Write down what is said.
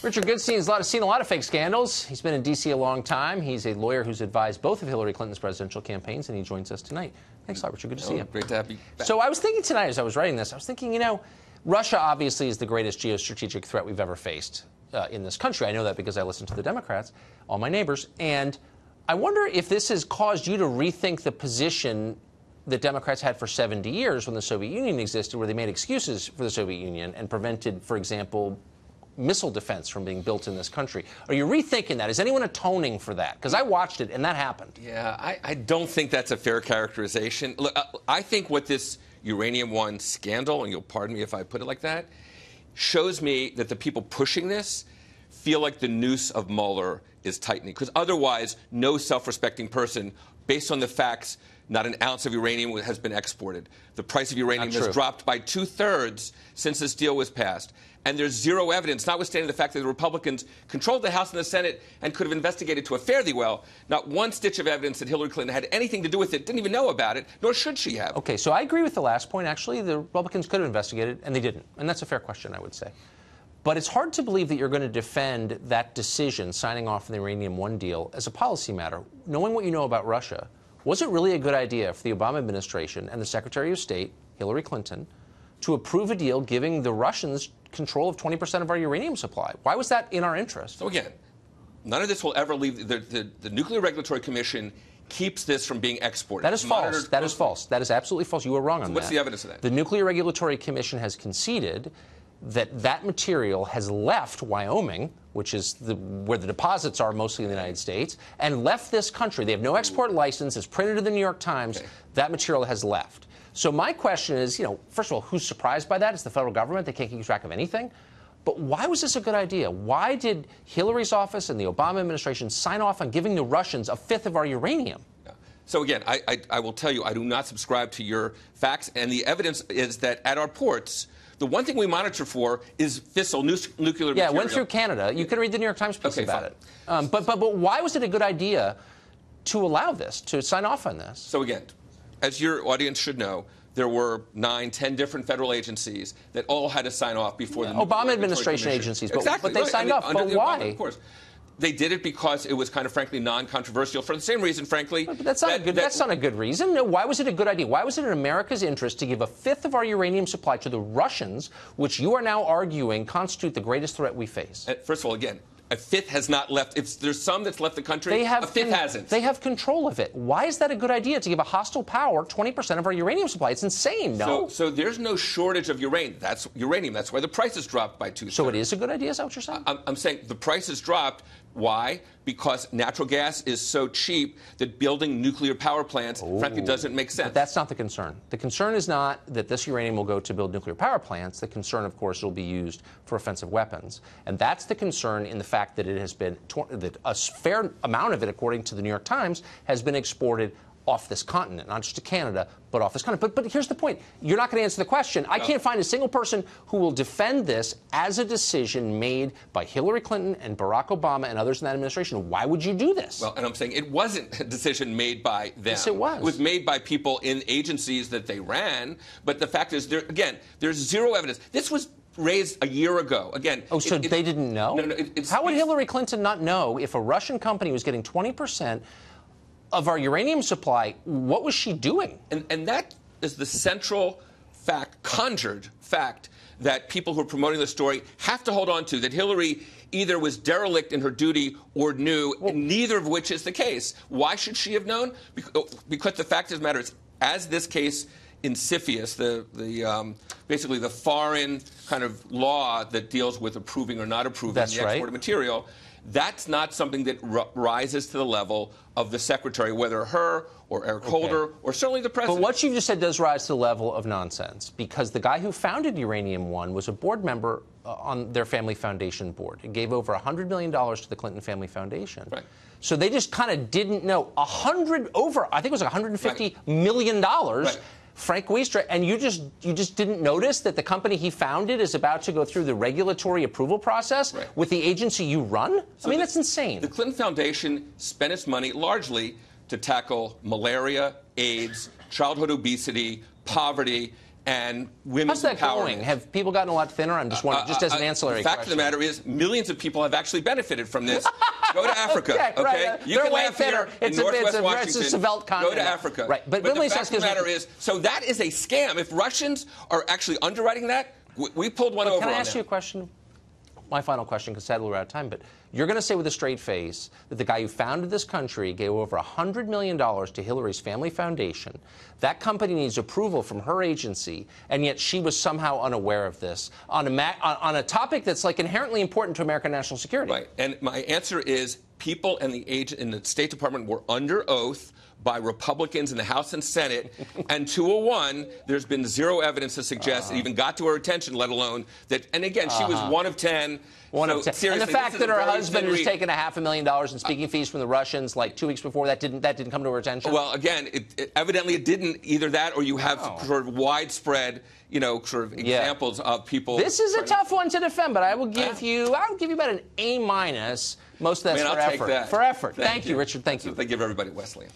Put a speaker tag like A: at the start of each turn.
A: Richard Goodstein's seen a lot of fake scandals. He's been in D.C. a long time. He's a lawyer who's advised both of Hillary Clinton's presidential campaigns, and he joins us tonight. Thanks a lot, Richard. Good to see you.
B: Great to have you back.
A: So I was thinking tonight, as I was writing this, I was thinking, Russia obviously is the greatest geostrategic threat we've ever faced in this country. I know that because I listen to the Democrats, all my neighbors. And I wonder if this has caused you to rethink the position that Democrats had for 70 years when the Soviet Union existed, where they made excuses for the Soviet Union and prevented, for example, missile defense from being built in this country. Are you rethinking that? Is anyone atoning for that? Because I watched it, and that happened.
B: Yeah, I don't think that's a fair characterization. Look, I think what this Uranium One scandal, and you'll pardon me if I put it like that, shows me that the people pushing this feel like the noose of Mueller is tightening. Because otherwise, no self-respecting person, based on the facts, not an ounce of uranium has been exported. The price of uranium has dropped by 2/3 since this deal was passed. And there's zero evidence, notwithstanding the fact that the Republicans controlled the House and the Senate and could have investigated to a fairly well, not one stitch of evidence that Hillary Clinton had anything to do with it, didn't even know about it, nor should she have.
A: Okay, so I agree with the last point, actually. The Republicans could have investigated, and they didn't. And that's a fair question, I would say. But it's hard to believe that you're going to defend that decision, signing off on the Uranium One deal, as a policy matter. Knowing what you know about Russia, was it really a good idea for the Obama administration and the Secretary of State, Hillary Clinton, to approve a deal giving the Russians control of 20% of our uranium supply? Why was that in our interest?
B: So again, none of this will ever leave. The Nuclear Regulatory Commission keeps this from being exported.
A: That is false. That is false. That is absolutely false. You were wrong on that.
B: What's the evidence of that?
A: The Nuclear Regulatory Commission has conceded that material has left Wyoming, which is where the deposits are mostly in the United States, and left this country. They have no export license. It's printed in the New York Times. Okay. That material has left. So my question is, first of all, who's surprised by that? It's the federal government. They can't keep track of anything. But why was this a good idea? Why did Hillary's office and the Obama administration sign off on giving the Russians a fifth of our uranium?
B: So again, I will tell you, I do not subscribe to your facts. And the evidence is that at our ports, the one thing we monitor for is fissile nuclear material.
A: Yeah, it went through Canada. You can read the New York Times piece about it. But why was it a good idea to allow this, to sign off on this?
B: So again, as your audience should know, there were 9, 10 different federal agencies that all had to sign off before the
A: Obama administration agencies. But they signed off. But why?
B: Obama, of course. They did it because it was kind of, frankly, non-controversial for the same reason, frankly.
A: But that's not a good reason. No, why was it a good idea? Why was it in America's interest to give a fifth of our uranium supply to the Russians, which you are now arguing constitute the greatest threat we face?
B: First of all, again, a fifth has not left. If there's some that's left the country, a fifth hasn't.
A: They have control of it. Why is that a good idea to give a hostile power 20% of our uranium supply? It's insane, no?
B: So there's no shortage of uranium. That's uranium. That's why the price has dropped by 2/3.
A: So it is a good idea, is that what you're saying?
B: I'm saying the price has dropped. Why? Because natural gas is so cheap that building nuclear power plants, frankly, doesn't make sense.
A: But that's not the concern. The concern is not that this uranium will go to build nuclear power plants. The concern, of course, will be used for offensive weapons. And that's the concern in the fact that it has been, that a fair amount of it, according to the New York Times, has been exported off this continent, not just to Canada, but off this continent. But here's the point. You're not going to answer the question. I can't find a single person who will defend this as a decision made by Hillary Clinton and Barack Obama and others in that administration. Why would you do this?
B: Well, and I'm saying it wasn't a decision made by them.
A: Yes, it was.
B: It was made by people in agencies that they ran. But the fact is, there's zero evidence. This was raised a year ago. Again.
A: Oh, so they didn't know?
B: No.
A: How would Hillary Clinton not know if a Russian company was getting 20% of our uranium supply? What was she doing?
B: And that is the central fact, conjured fact, that people who are promoting the story have to hold on to, that Hillary either was derelict in her duty or knew, neither of which is the case. Why should she have known? Because the fact of the matter is, as this case in CFIUS, basically the foreign kind of law that deals with approving or not approving the export of material, that's not something that rises to the level of the secretary, whether her or Eric Holder or certainly the president.
A: But what you just said does rise to the level of nonsense, because the guy who founded Uranium One was a board member on their family foundation board. It gave over $100 million to the Clinton Family Foundation.
B: Right.
A: So they just kind of didn't know. I think it was $150 million. Right. Frank Wiestra, and you just didn't notice that the company he founded is about to go through the regulatory approval process with the agency you run? So I mean, that's insane.
B: The Clinton Foundation spent its money largely to tackle malaria, AIDS, childhood obesity, poverty, and women's
A: How's that
B: empowerment.
A: going? Have people gotten a lot thinner? I'm just wondering, just as an ancillary
B: The fact
A: question.
B: of the matter is, millions of people have actually benefited from this. Go to Africa,
A: okay? Right.
B: You can laugh here in Northwest Washington.
A: It's a svelte continent.
B: Go to Africa.
A: Right. But
B: the fact of the matter is, so that is a scam. If Russians are actually underwriting that, we pulled one over on them.
A: Can I ask you a question? My final question, because sadly we're out of time, but you're going to say with a straight face that the guy who founded this country gave over $100 million to Hillary's family foundation. That company needs approval from her agency, and yet she was somehow unaware of this on a topic that's like inherently important to American national security.
B: Right. And my answer is people and the agent in the State Department were under oath by Republicans in the House and Senate, and 201, there's been zero evidence to suggest it even got to her attention, let alone that. And again, she was one of 10.
A: One of 10.
B: Seriously,
A: and the fact that her husband has taken $500,000 in speaking fees from the Russians like 2 weeks before, that didn't come to her attention?
B: Well, again, evidently it didn't. Either that, or you have sort of widespread, sort of examples of people.
A: This is a tough one to defend, but I will give you about an A-. Most of that's for
B: I'll take
A: effort.
B: that.
A: For effort.
B: Thank
A: Thank you, Richard. Thank you.
B: Thank you, everybody, Wesleyan.